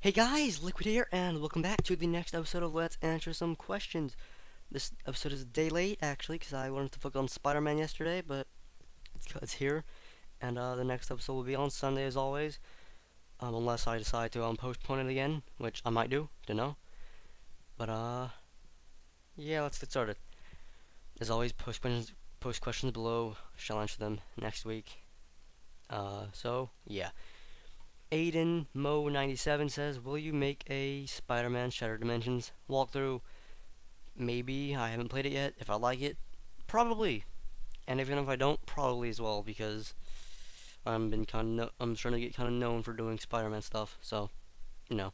Hey guys, Liquid here, and welcome back to the next episode of Let's Answer Some Questions. This episode is a day late, actually, because I wanted to focus on Spider-Man yesterday, but it's here, and the next episode will be on Sunday as always, unless I decide to postpone it again, which I might do, don't know. But yeah, let's get started. As always, post questions below. Shall answer them next week. So yeah. Aiden Mo 97 says, "Will you make a Spider-Man Shattered Dimensions walkthrough?" Maybe. I haven't played it yet. If I like it, probably. And even if I don't, probably as well, because I'm trying to get kind of known for doing Spider-Man stuff. So, you know.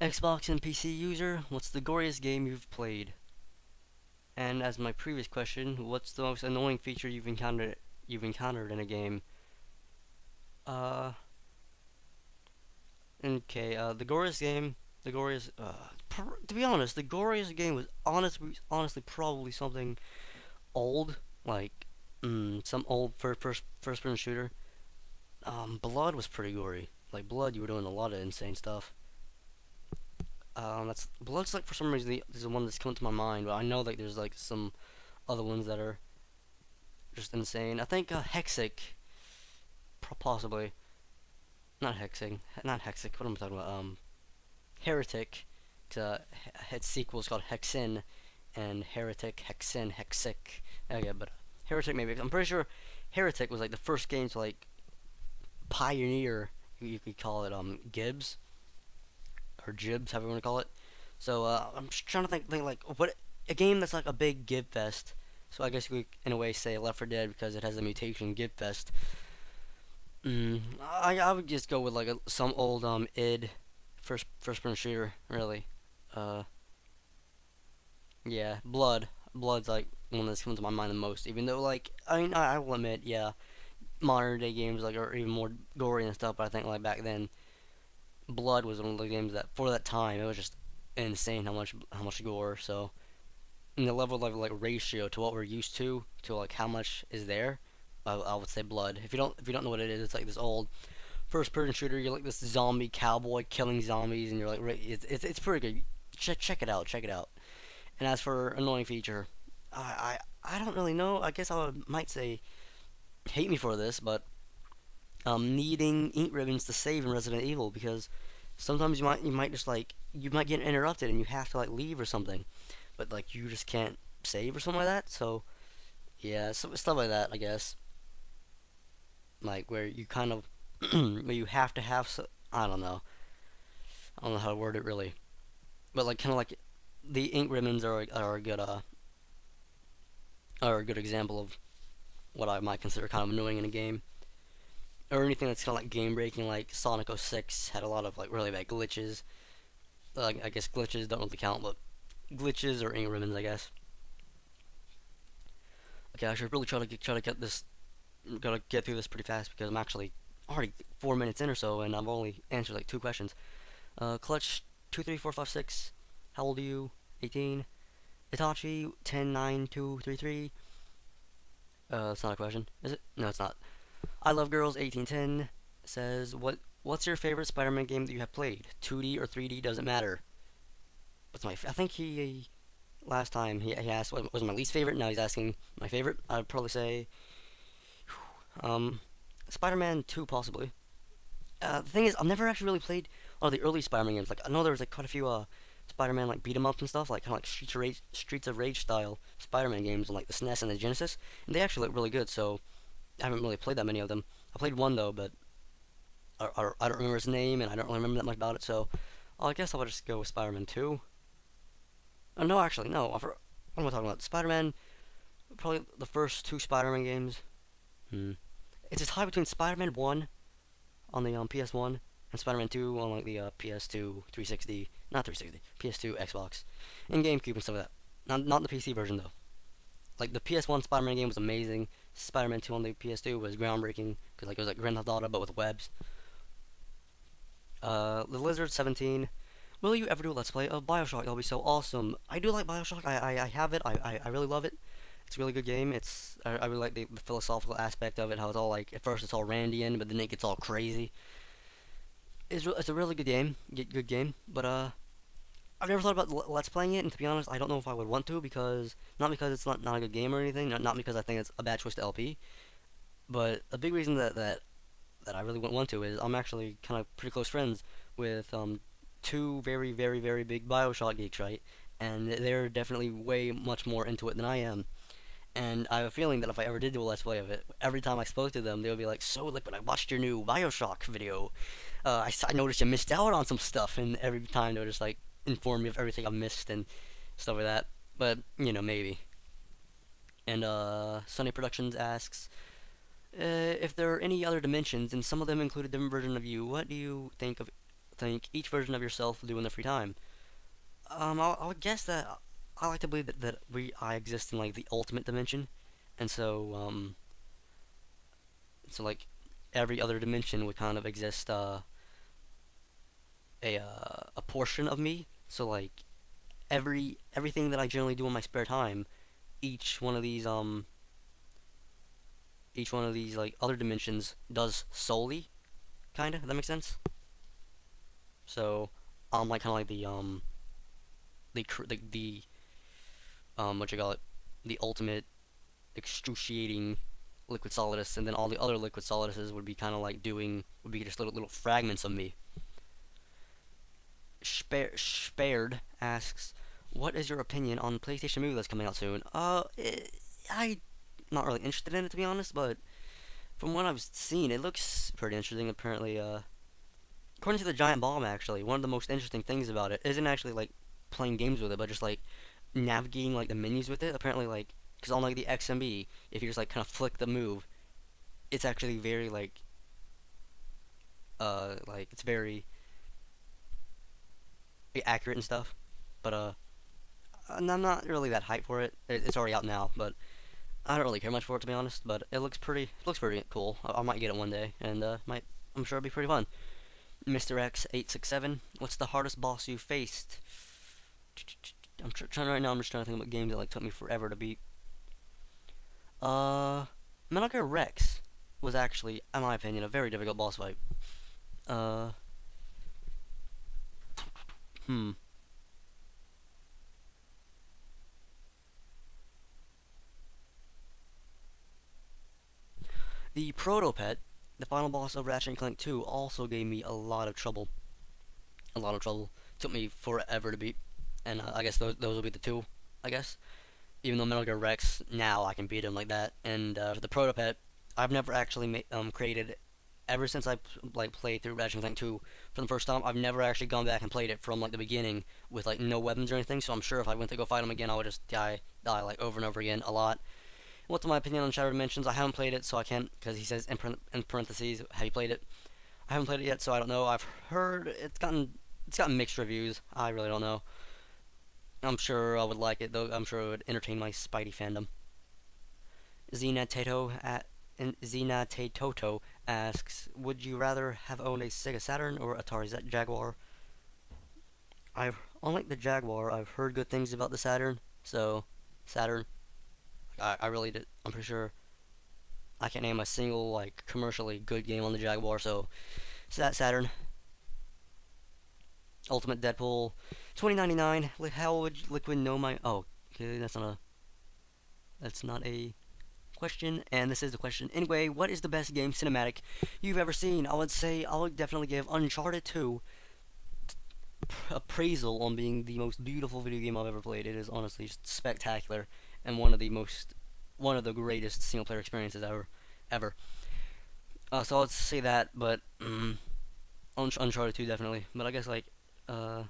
Xbox and PC user, what's the goriest game you've played? And as my previous question, what's the most annoying feature you've encountered in a game? Uh, okay. The goriest. To be honest, the goriest game was honestly probably something old, like some old first person shooter. Blood was pretty gory. Like Blood, you were doing a lot of insane stuff. That's Blood's like for some reason the one that's coming to my mind, but I know like there's like some other ones that are just insane. I think Hexic, possibly not Hexic. What am I talking about? Heretic. Its sequel is called Hexen, and Heretic, Hexen, Hexic. Okay, but Heretic maybe. I'm pretty sure Heretic was like the first game to like pioneer, you could call it Gibbs or Jibs, however you want to call it. So I'm just trying to think like what a game that's like a big Gib fest. So I guess we in a way say Left 4 Dead because it has the mutation Gib fest. I would just go with like some old id first person shooter really. Uh, yeah, Blood's like one that's coming to my mind the most. Even though like I mean I will admit yeah modern day games like are even more gory and stuff. But I think like back then, Blood was one of the games that for that time it was just insane how much gore. So in the level of like ratio to what we're used to like how much is there, I would say Blood. If you don't know what it is, it's like this old first person shooter. You're like this zombie cowboy killing zombies, and you're like it's pretty good. Check it out. Check it out. And as for annoying feature, I don't really know. I guess might say hate me for this, but needing ink ribbons to save in Resident Evil because sometimes you might just like you might get interrupted and you have to like leave or something, but like you just can't save or something like that. So yeah, stuff like that I guess. Like where you kind of where you have to have I don't know. I don't know how to word it really, but like kind of like the ink ribbons are a good example of what I might consider kind of annoying in a game. Or anything that's kind of like game breaking, like Sonic 06 had a lot of like really bad glitches. I guess glitches don't really count, but glitches or ink ribbons, I guess. Okay, I should really gotta get through this pretty fast because I'm actually already 4 minutes in or so, and I've only answered like two questions. Clutch 23456. How old are you? 18. Itachi 109233. That's not a question, is it? No, it's not. I love girls 1810 says what's your favorite Spider-Man game that you have played? 2D or 3D doesn't matter. I think he last time he asked what was my least favorite. Now he's asking my favorite. I'd probably say um Spider-Man 2 possibly. The thing is, I've never actually really played all the early Spider-Man games. Like I know there was like quite a few Spider-Man like beat 'em ups and stuff, like kind of like Streets of Rage style Spider-Man games on like the SNES and the Genesis, and they actually look really good. So I haven't really played that many of them. I played one though, but I don't remember his name and I don't really remember that much about it. So I guess I'll just go with Spider-Man 2. Oh, no, actually, no. What am I talking about? Spider-Man, probably the first two Spider-Man games. Hmm. It's a tie between Spider-Man 1 on the PS1 and Spider-Man 2 on like the PS2 360, not 360, PS2 Xbox, and GameCube and stuff like that. Not the PC version though. Like the PS1 Spider-Man game was amazing. Spider-Man 2 on the PS2 was groundbreaking because like it was like Grand Theft Auto but with webs. The Lizard 17. Will you ever do a Let's Play of Bioshock? That'll be so awesome. I do like Bioshock. I have it. I really love it. It's a really good game. I really like the philosophical aspect of it. How it's all like at first it's all Randian, but then it gets all crazy. It's a really good game, good game, but I've never thought about let's playing it, and to be honest, I don't know if I would want to because not because it's not a good game or anything, not because I think it's a bad choice to LP, but a big reason that I really wouldn't want to is I'm actually kind of pretty close friends with two very big Bioshock geeks, right? And they're definitely way much more into it than I am. And I have a feeling that if I ever did do a let's play of it, every time I spoke to them, they would be like, "So, like, when I watched your new Bioshock video, I noticed you missed out on some stuff." And every time they would just like inform me of everything I missed and stuff like that. But maybe. And Sunny Productions asks, if there are any other dimensions, and some of them include a different version of you, what do you think each version of yourself will do in their free time? I would guess that I like to believe that I exist in like the ultimate dimension, and so like every other dimension would kind of exist a portion of me. So like everything that I generally do in my spare time, each one of these each one of these like other dimensions does solely, kinda. If that makes sense. So I'm like kind of like the what you call it, the ultimate excruciating liquid solidus, and then all the other liquid soliduses would be kind of like would be just little fragments of me. Spared asks, what is your opinion on the PlayStation movie that's coming out soon? I'm not really interested in it, to be honest, but from what I've seen, it looks pretty interesting. Apparently, according to the Giant Bomb, actually, one of the most interesting things about it isn't actually like playing games with it, but just like navigating like the menus with it. Apparently, like because on like the XMB, if you just like kind of flick the move, it's actually very like it's very accurate and stuff. But and I'm not really that hyped for it. It's already out now, but I don't really care much for it, to be honest. But it looks pretty cool. I might get it one day, and I'm sure it'll be pretty fun. Mr. X867, what's the hardest boss you faced? I'm trying right now. I'm just trying to think about games that like took me forever to beat. Uh, Metal Gear Rex was actually, in my opinion, a very difficult boss fight. Uh, hmm. The Protopet, the final boss of Ratchet and Clank 2, also gave me a lot of trouble. A lot of trouble. Took me forever to beat, and I guess those will be the two. I guess. Even though Metal Gear Rex, now I can beat him like that. And for the Protopet, I've never actually created. Ever since I like played through Ratchet and Clank 2 for the first time, I've never actually gone back and played it from like the beginning with like no weapons or anything. So I'm sure if I went to go fight him again, I would just die like over and over again a lot. What's my opinion on Shattered Dimensions? I haven't played it, so I can't, because he says in parentheses, have you played it? I haven't played it yet, so I don't know. I've heard it's gotten mixed reviews. I really don't know. I'm sure I would like it though. I'm sure it would entertain my Spidey fandom. Xena Tato at Xena Tatoto asks, would you rather have owned a Sega Saturn or Atari Jaguar? I've Unlike the Jaguar, I've heard good things about the Saturn, so Saturn. I really did. I'm pretty sure I can't name a single like commercially good game on the Jaguar, so Saturn. Ultimate Deadpool, 2099. How would Liquid know my? Oh, okay, that's not a question, and this is the question. Anyway, what is the best game cinematic you've ever seen? I would say I would definitely give Uncharted 2 appraisal on being the most beautiful video game I've ever played. It is honestly just spectacular and one of the greatest single player experiences ever. So let's say that, but Uncharted 2 definitely. But I guess uh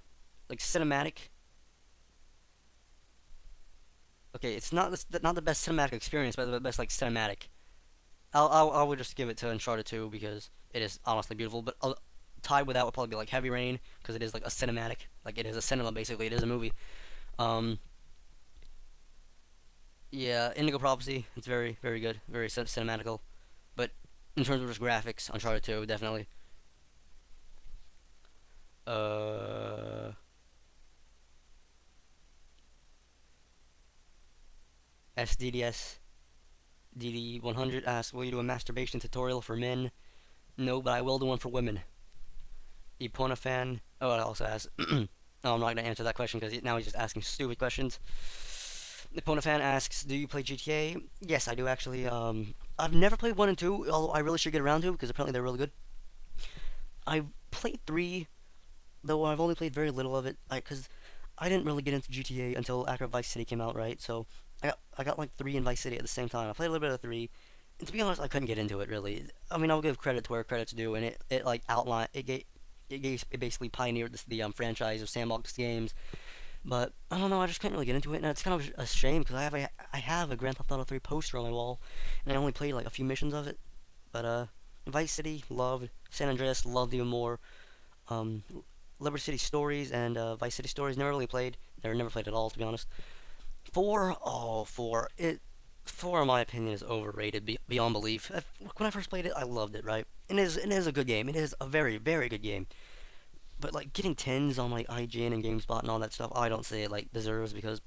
like cinematic. Okay, it's not the best cinematic experience, but the best like cinematic. I would just give it to Uncharted 2 because it is honestly beautiful. But tied with that would probably be like Heavy Rain because it is like a cinematic, like it is a cinema basically. It is a movie. Um, yeah, Indigo Prophecy. It's very good, very cinematical. But in terms of just graphics, Uncharted 2 definitely. Uh, SDDS DD100 asks, will you do a masturbation tutorial for men? No, but I will do one for women. Epona fan. Oh, I also asked. No, I'm not gonna answer that question because now he's just asking stupid questions. Epona fan asks, "Do you play GTA?" Yes, I do actually. I've never played one and two, although I really should get around to because apparently they're really good. I've played three, though I've only played very little of it. Because I didn't really get into GTA until after Vice City came out, right? So I got like three and Vice City at the same time. I played a little bit of three, and to be honest, I couldn't get into it really. I mean, I'll give credit to where credit's due, and it like outlined it basically pioneered the franchise of sandbox games. But I don't know, I just couldn't really get into it, and it's kind of a shame because I have a Grand Theft Auto 3 poster on my wall, and I only played like a few missions of it. But Vice City loved, San Andreas loved even more. Um, Liberty City Stories and Vice City Stories never really played. Never played at all, to be honest. Four, oh, four. Four, in my opinion, is overrated beyond belief. When I first played it, I loved it. Right? It is a good game. It is a very, very good game. But like getting tens on like IGN and GameSpot and all that stuff, I don't say it like deserves because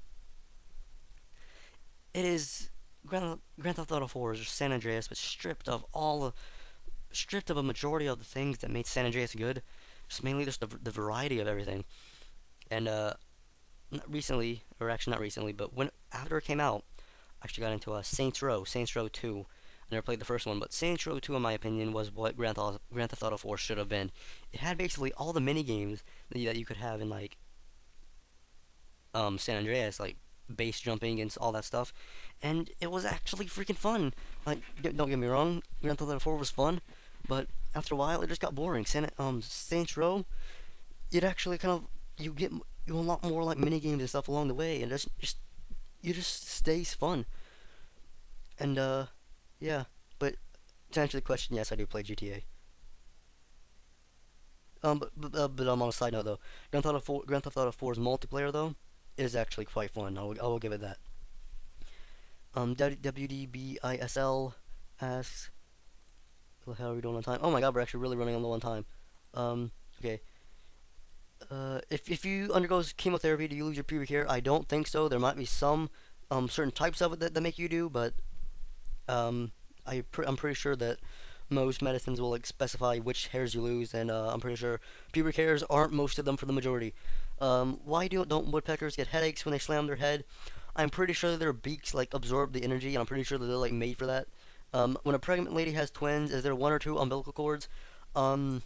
it is Grand Theft Auto 4 is just San Andreas, but stripped of a majority of the things that made San Andreas good. Just mainly just the variety of everything. And recently, or actually not recently, but when after it came out, I actually got into Saints Row 2. I never played the first one, but Saints Row 2, in my opinion, was what Grand Theft Auto 4 should have been. It had basically all the mini games that you could have in like San Andreas, like base jumping and all that stuff, and it was actually freaking fun. Like, don't get me wrong, Grand Theft Auto 4 was fun, but after a while, it just got boring. Saints Row, it actually kind of you unlock more like mini games and stuff along the way, and you just stays fun. And yeah. But to answer the question, yes, I do play GTA. But on a side note though, Grand Theft Auto 4's multiplayer though is actually quite fun. I will give it that. WDBISL asks, "What the hell are we doing on time?" Oh my God, we're actually really running on low on time. Okay. If you undergo chemotherapy, do you lose your pubic hair? I don't think so. There might be some certain types of it that make you do, but um, I'm pretty sure that most medicines will like specify which hairs you lose, and I'm pretty sure pubic hairs aren't most of them for the majority. Why don't woodpeckers get headaches when they slam their head? I'm pretty sure their beaks like absorb the energy, and I'm pretty sure that they're like made for that. When a pregnant lady has twins, is there one or two umbilical cords? Um,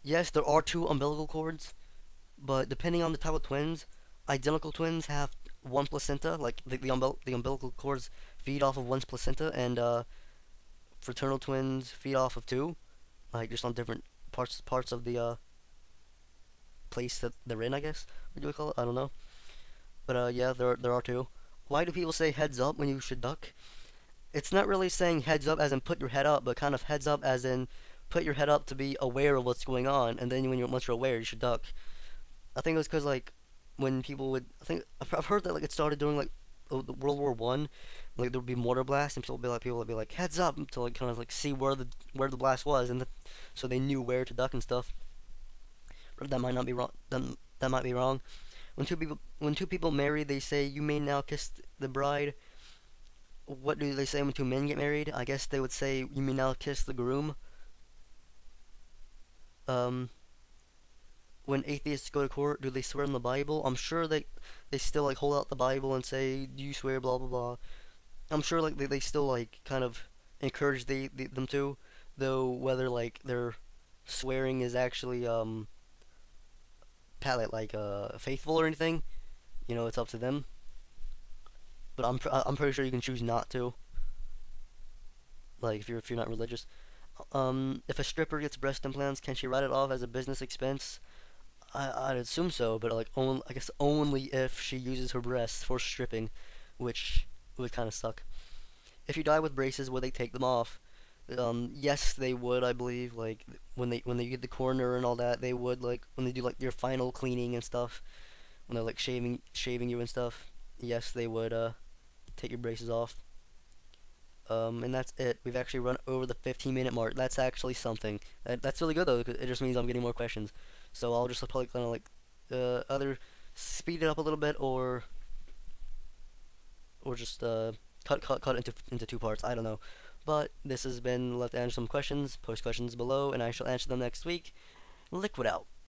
yes, there are two umbilical cords, but depending on the type of twins, identical twins have one placenta, like the umbilical cords feed off of one's placenta, and fraternal twins feed off of two, like just on different parts of the place that they're in, I guess. What do we call it? I don't know. But yeah, there are two. Why do people say heads up when you should duck? It's not really saying heads up as in put your head up, but kind of heads up as in put your head up to be aware of what's going on, and then once you're aware, you should duck. I think it was because like when people would, I think I've heard that like it started during like the World War One, like there would be mortar blasts, and people would be like heads up to like kind of like see where the blast was, and so they knew where to duck and stuff. But that might not be wrong. That might be wrong. When two people marry, they say you may now kiss the bride. What do they say when two men get married? I guess they would say you may now kiss the groom. Um, when atheists go to court, do they swear in the Bible? I'm sure they still like hold out the Bible and say, "Do you swear?" Blah blah blah. I'm sure like they still like kind of encourage them to, though whether like their swearing is actually faithful or anything, it's up to them. But I'm pretty sure you can choose not to, like if you're not religious. If a stripper gets breast implants, can she write it off as a business expense? I'd assume so, but like only I guess only if she uses her breasts for stripping, which would kind of suck. If you die with braces, would they take them off? Yes, they would. I believe like when they get the coroner and all that, they would like when they do like your final cleaning and stuff, when they're like shaving you and stuff. Yes, they would take your braces off. And that's it. We've actually run over the 15-minute mark. That's actually something. That's really good though, because it just means I'm getting more questions. So I'll just probably kind of like either speed it up a little bit or just cut into two parts. I don't know. But this has been Let's Answer Some Questions. Post questions below, and I shall answer them next week. Liquid out.